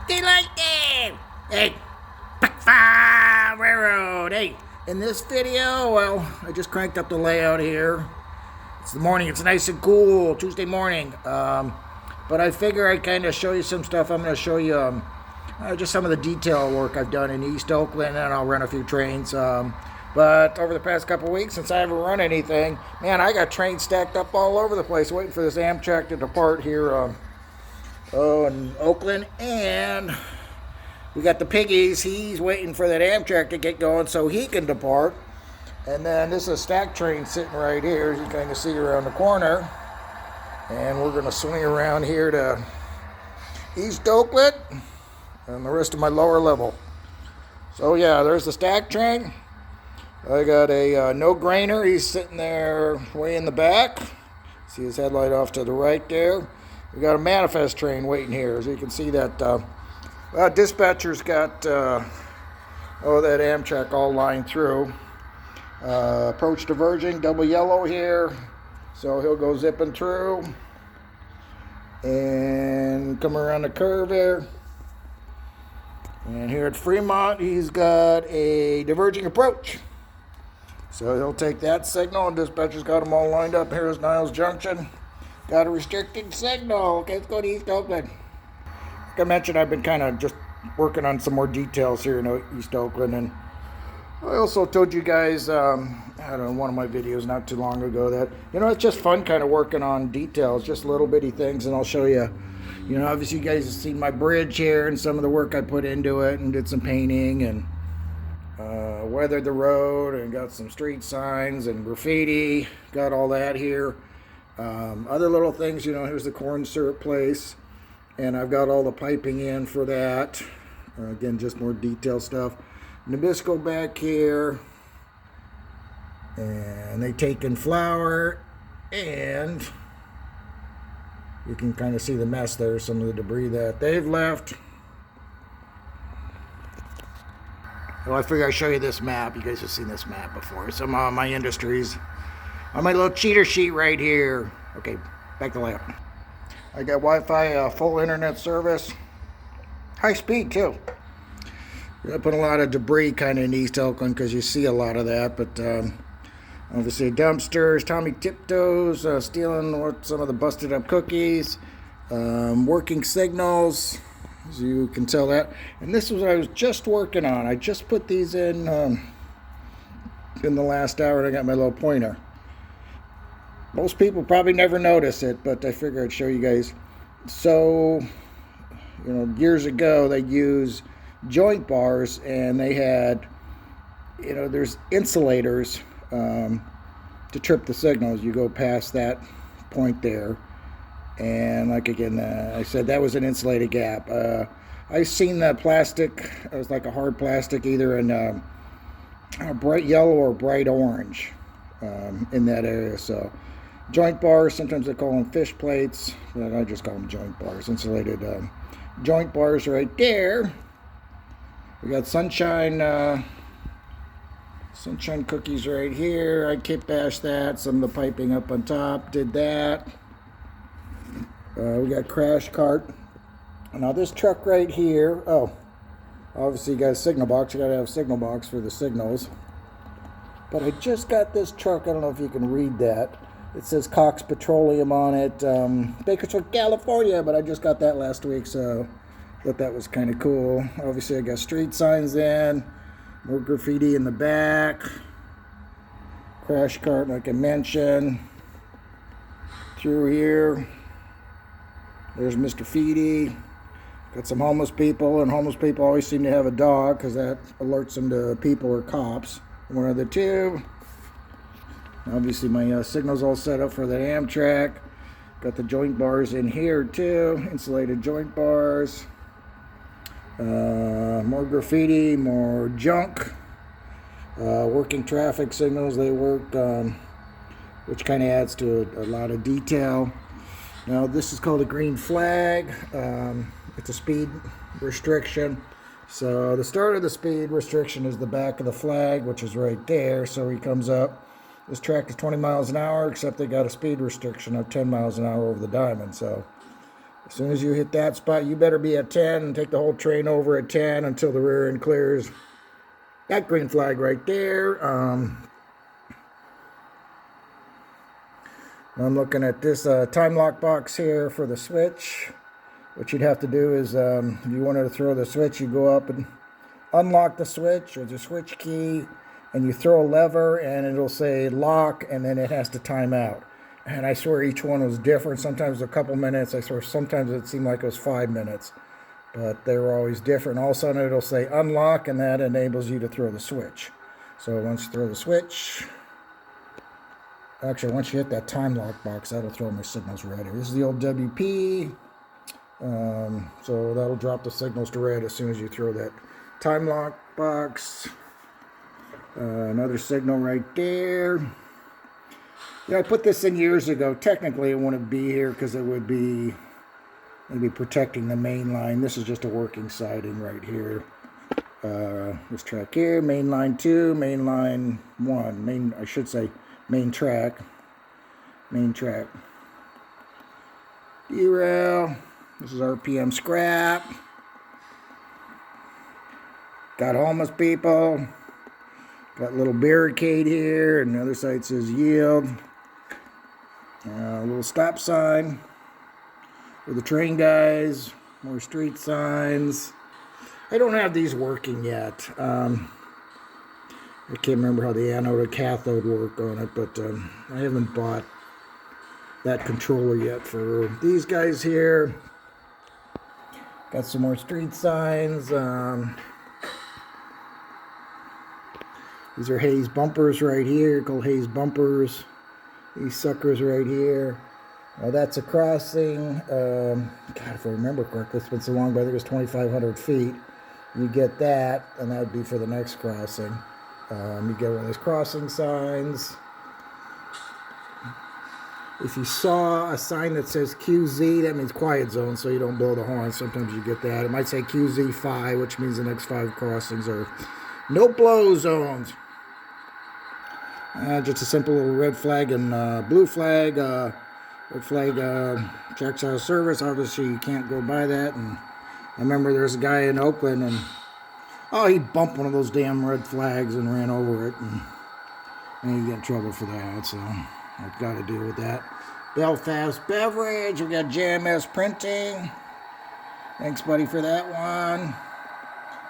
Do you like that? Hey, BAC V RR. Hey, in this video, well, I just cranked up the layout here. It's the morning. It's nice and cool, Tuesday morning. But I figure I'd kind of show you some stuff. I'm going to show you just some of the detail work I've done in East Oakland, and I'll run a few trains. But over the past couple weeks, since I haven't run anything, man, I got trains stacked up all over the place, waiting for this Amtrak to depart here in Oakland. And we got the piggies. He's waiting for that Amtrak to get going so he can depart. And then this is a stack train sitting right here, as you kind of see around the corner. And we're going to swing around here to East Oakland and the rest of my lower level. So yeah, there's the stack train. I got a no-grainer. He's sitting there way in the back. See his headlight off to the right there. We got a manifest train waiting here. As you can see that dispatcher's got that Amtrak all lined through. Approach diverging, double yellow here. So he'll go zipping through and come around the curve there. And here at Fremont, he's got a diverging approach. So he'll take that signal, and dispatcher's got them all lined up. Here's Niles Junction. Got a restricted signal. Okay, let's go to East Oakland. Like I mentioned, I've been kind of just working on some more details here in East Oakland. And I also told you guys, I don't know, one of my videos not too long ago that, it's just fun kind of working on details, just little bitty things. And I'll show you, obviously you guys have seen my bridge here and some of the work I put into it and did some painting and weathered the road and got some street signs and graffiti, got all that here. Other little things, here's the corn syrup place, and I've got all the piping in for that. Again, just more detailed stuff. Nabisco back here, and they take in flour, and you can kind of see the mess there, some of the debris that they've left. Well, I figure I'll show you this map. You guys have seen this map before. Some of my industries on my little cheater sheet right here. Okay, back to layout. I got Wi-Fi, full internet service, high speed too. I put a lot of debris kind of in East Oakland because you see a lot of that. But obviously dumpsters, Tommy Tiptoes, stealing some of the busted up cookies, working signals. As you can tell that. And this is what I was just working on. I just put these in the last hour, and I got my little pointer. Most people probably never notice it, but I figured I'd show you guys. So, years ago they used joint bars, and they had, there's insulators to trip the signals. You go past that point there. And like again, I said that was an insulated gap. I seen that plastic. It was like a hard plastic, either in a bright yellow or bright orange in that area. So joint bars, sometimes they call them fish plates, but I just call them joint bars. Insulated joint bars right there. We got sunshine cookies right here. I kit bashed that. Some of the piping up on top. Did that. We got crash cart. Now this truck right here, obviously you got a signal box. You got to have a signal box for the signals. But I just got this truck. I don't know if you can read that. It says Cox Petroleum on it. Bakersfield, California. But I just got that last week, so I thought that was kind of cool. Obviously I got street signs in. More graffiti in the back. Crash cart, like I mentioned. Through here. There's Mr. Feedy. Got some homeless people, and homeless people always seem to have a dog because that alerts them to people or cops. One of the two. Obviously my signal's all set up for the Amtrak. Got the joint bars in here too. Insulated joint bars. More graffiti, more junk. Working traffic signals, they work, which kind of adds to a lot of detail. Now this is called a green flag. It's a speed restriction. So the start of the speed restriction is the back of the flag, which is right there. So he comes up. This track is 20 miles an hour, except they got a speed restriction of 10 miles an hour over the diamond. So As soon as you hit that spot, you better be at 10 and take the whole train over at 10 until the rear end clears. That green flag right there. I'm looking at this time lock box here for the switch. What you'd have to do is, if you wanted to throw the switch, you go up and unlock the switch with your switch key, and you throw a lever, and it'll say lock, and then it has to time out. And I swear each one was different. Sometimes a couple minutes. I swear sometimes it seemed like it was 5 minutes. But they were always different. All of a sudden it'll say unlock, and that enables you to throw the switch. So once you throw the switch, actually once you hit that time lock box, that'll throw my signals red. This is the old WP. So that'll drop the signals to red as soon as you throw that time lock box. Another signal right there. Yeah, I put this in years ago. Technically it wouldn't be here because it would be maybe protecting the main line. This is just a working siding right here. This track here, main line 2, main line 1, I should say main track. Derail. This is RPM scrap. Got homeless people. Got a little barricade here, and the other side says yield. A little stop sign for the train guys. More street signs. I don't have these working yet. I can't remember how the anode or cathode work on it, but I haven't bought that controller yet for these guys here. Got some more street signs. These are Hayes bumpers right here, called Hayes bumpers. These suckers right here. That's a crossing. God, if I remember correctly, it's been so long, but I think it's 2,500 feet. You get that, and that would be for the next crossing. You get one of those crossing signs. If you saw a sign that says QZ, that means quiet zone, so you don't blow the horn. Sometimes you get that. It might say QZ5, which means the next 5 crossings are no blow zones. Just a simple little red flag and blue flag. Red flag checks out of service. Obviously, you can't go by that. And I remember there's a guy in Oakland, and he bumped one of those damn red flags and ran over it, and he got in trouble for that. So I've got to deal with that. Belfast Beverage. We got JMS Printing. Thanks, buddy, for that one.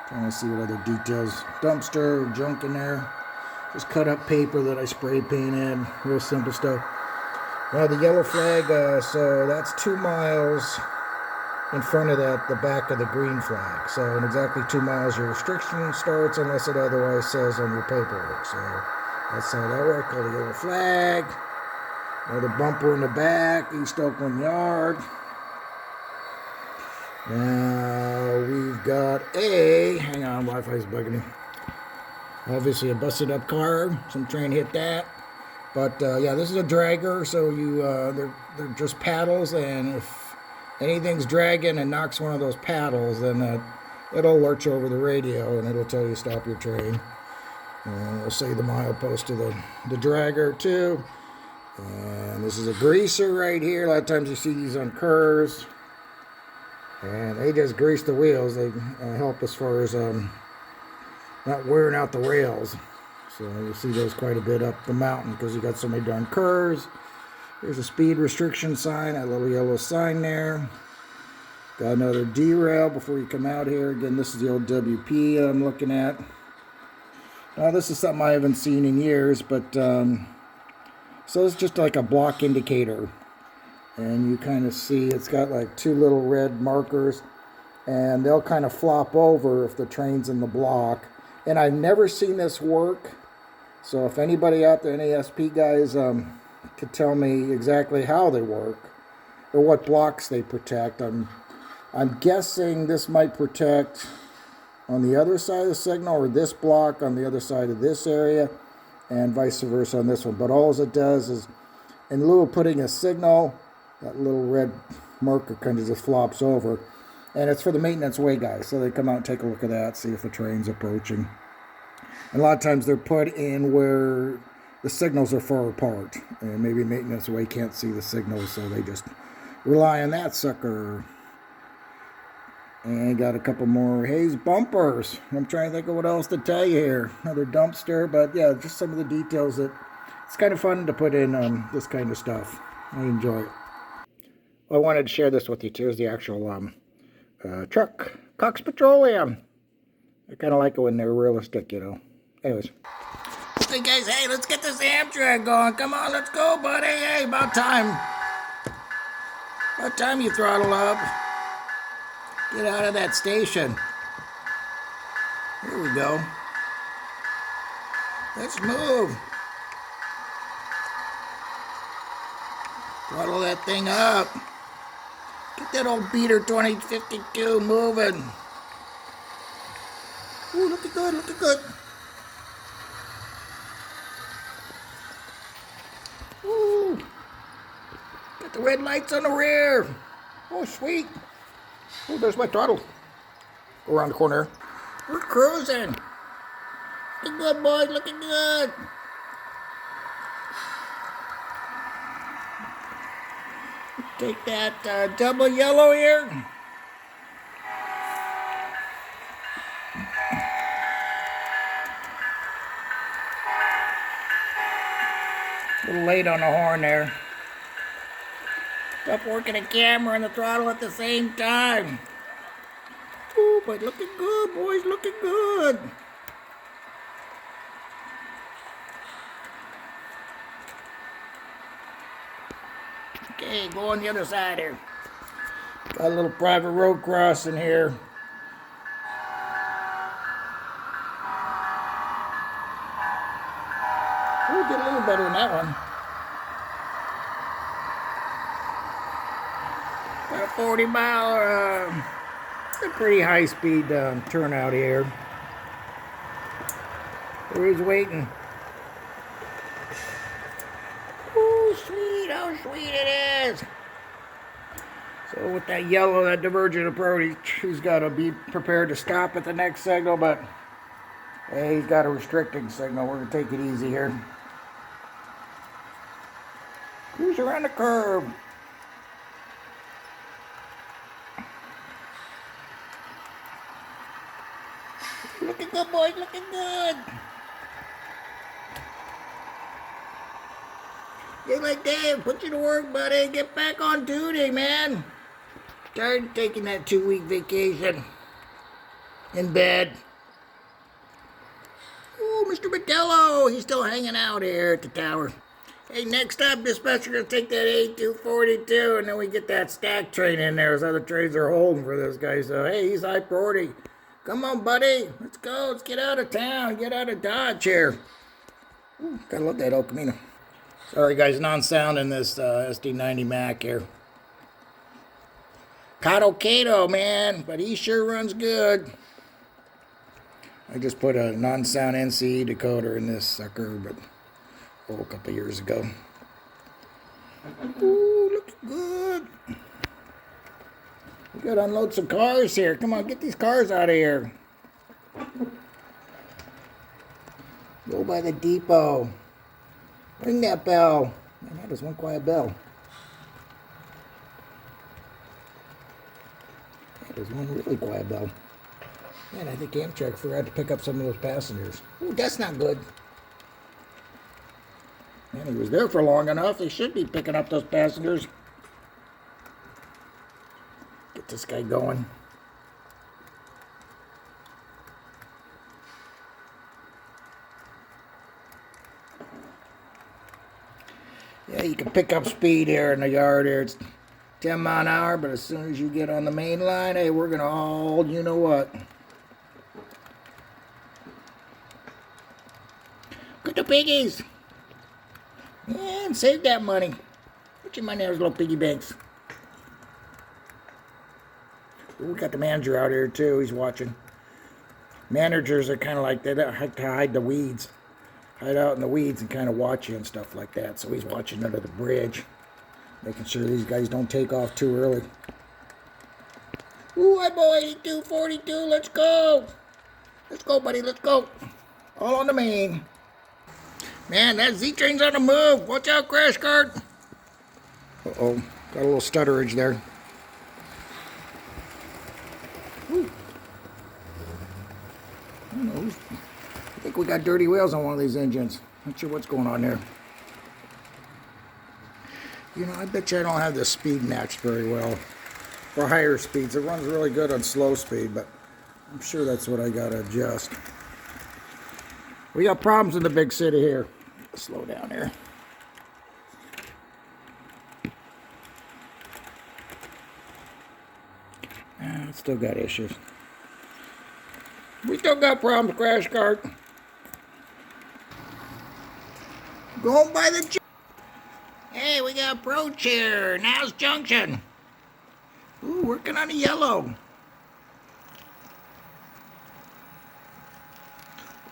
Trying to see what other details. Dumpster, junk in there. Just cut up paper that I spray painted. Real simple stuff. Now the yellow flag, so that's 2 miles in front of that, the back of the green flag. So in exactly 2 miles, your restriction starts unless it otherwise says on your paperwork. So that's how that works. Called the yellow flag. Another bumper in the back, East Oakland Yard. Now we've got hang on, Wi-Fi's bugging me. Obviously a busted up car, some train hit that. But yeah, this is a dragger, so they're just paddles, and if anything's dragging and knocks one of those paddles, then it'll lurch over the radio and it'll tell you stop your train. It'll say the milepost to the dragger too. And this is a greaser right here. A lot of times you see these on curves. And they just grease the wheels. They help as far as not wearing out the rails. So you'll see those quite a bit up the mountain because you got so many darn curves. There's a speed restriction sign, that little yellow sign there. Got another derail before you come out here. Again, this is the old WP I'm looking at. Now this is something I haven't seen in years, but so it's just like a block indicator. And you kind of see it's got like 2 little red markers, and they'll kind of flop over if the train's in the block. And I've never seen this work, so if anybody out there, any SP guys, could tell me exactly how they work or what blocks they protect. I'm guessing this might protect on the other side of the signal, or this block on the other side of this area, and vice versa on this one. But all it does is, in lieu of putting a signal, that little red marker kind of just flops over. And it's for the maintenance way guys. So they come out and take a look at that, see if the train's approaching. And a lot of times they're put in where the signals are far apart. And maybe maintenance way can't see the signals, so they just rely on that sucker. And got a couple more Hayes bumpers. I'm trying to think of what else to tell you here. Another dumpster, but yeah, just some of the details that it's kind of fun to put in this kind of stuff. I enjoy it. Well, I wanted to share this with you too. Is the actual truck, Cox Petroleum. I kind of like it when they're realistic, you know. Anyways. Okay, guys, hey, let's get this Amtrak going. Come on, let's go, buddy. Hey, about time. About time you throttle up. Get out of that station. Here we go. Let's move. Throttle that thing up. Get that old beater 2052 moving. Ooh, looking good, looking good. Ooh. Got the red lights on the rear. Oh, sweet. Oh, there's my throttle. Go around the corner. We're cruising. Looking good, boys. Looking good. Take that double yellow here. A little late on the horn there. Stop working the camera and the throttle at the same time. Ooh, but looking good, boys, looking good. Okay, go on the other side here. Got a little private road crossing here. Ooh, did a little better than that one. Got a 40-mile, a pretty high-speed turnout here. Who's waiting? Oh, sweet! How sweet it is! So with that yellow, that divergent approach, he's got to be prepared to stop at the next signal, but hey, he's got a restricting signal. We're going to take it easy here. Cruise around the curve. Looking good, boys, looking good. Daylight Dave, put you to work, buddy. Get back on duty, man. Tired of taking that 2-week vacation in bed. Oh, Mr. Metello, he's still hanging out here at the tower. Hey, next up, dispatcher, gonna take that A242, and then we get that stack train in there. As other trains are holding for this guy. So, hey, he's high priority. Come on, buddy. Let's go. Let's get out of town. Get out of Dodge here. Ooh, gotta love that El Camino. Sorry, guys, non-sound in this SD90 Mac here. Cato, man, but he sure runs good. I just put a non-sound NCE decoder in this sucker, but a couple years ago. Ooh, looking good. We gotta unload some cars here. Come on, get these cars out of here. Go by the depot. Ring that bell. Man, that is one quiet bell. That is one really quiet bell. Man, I think Amtrak forgot to pick up some of those passengers. Ooh, that's not good. Man, he was there for long enough. They should be picking up those passengers. Get this guy going. Yeah, you can pick up speed here in the yard here. It's 10 mile an hour, but as soon as you get on the main line, hey, we're gonna haul, you know what. Get the piggies. Man, save that money. Put your money in those little piggy banks. We got the manager out here too. He's watching. Managers are kind of like they like to hide the weeds. Hide out in the weeds and kind of watch you and stuff like that. So he's watching under the bridge. Making sure these guys don't take off too early. Ooh, hi boy, 8242, let's go. Let's go, buddy, let's go. All on the main. Man, that Z train's on the move. Watch out, crash cart. Uh-oh. Got a little stutterage there. Ooh. I don't know. I think we got dirty wheels on one of these engines. Not sure what's going on there. You know, I bet you I don't have the speed matched very well for higher speeds. It runs really good on slow speed, but I'm sure that's what I gotta adjust. We got problems in the big city here. Slow down here. Still got issues. We still got problems, Crash Cart. Going by the... Hey, we got approach here. Now's junction. Ooh, working on a yellow.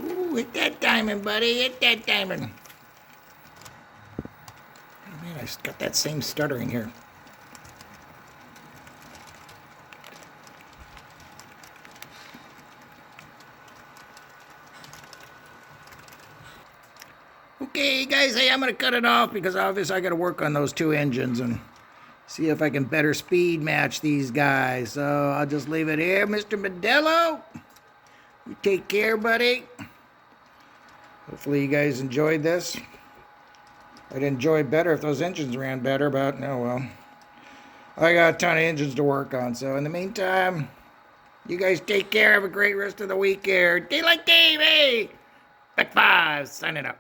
Ooh, hit that diamond, buddy. Hit that diamond. Oh, man, I got that same stuttering here. Okay, guys, hey, I'm going to cut it off because obviously I got to work on those two engines and see if I can better speed match these guys. So I'll just leave it here. Mr. Modelo, you take care, buddy. Hopefully you guys enjoyed this. I'd enjoy it better if those engines ran better, but oh well. I got a ton of engines to work on, so in the meantime, you guys take care. Have a great rest of the week here. Daylight Dave, hey! BAC 5, signing up.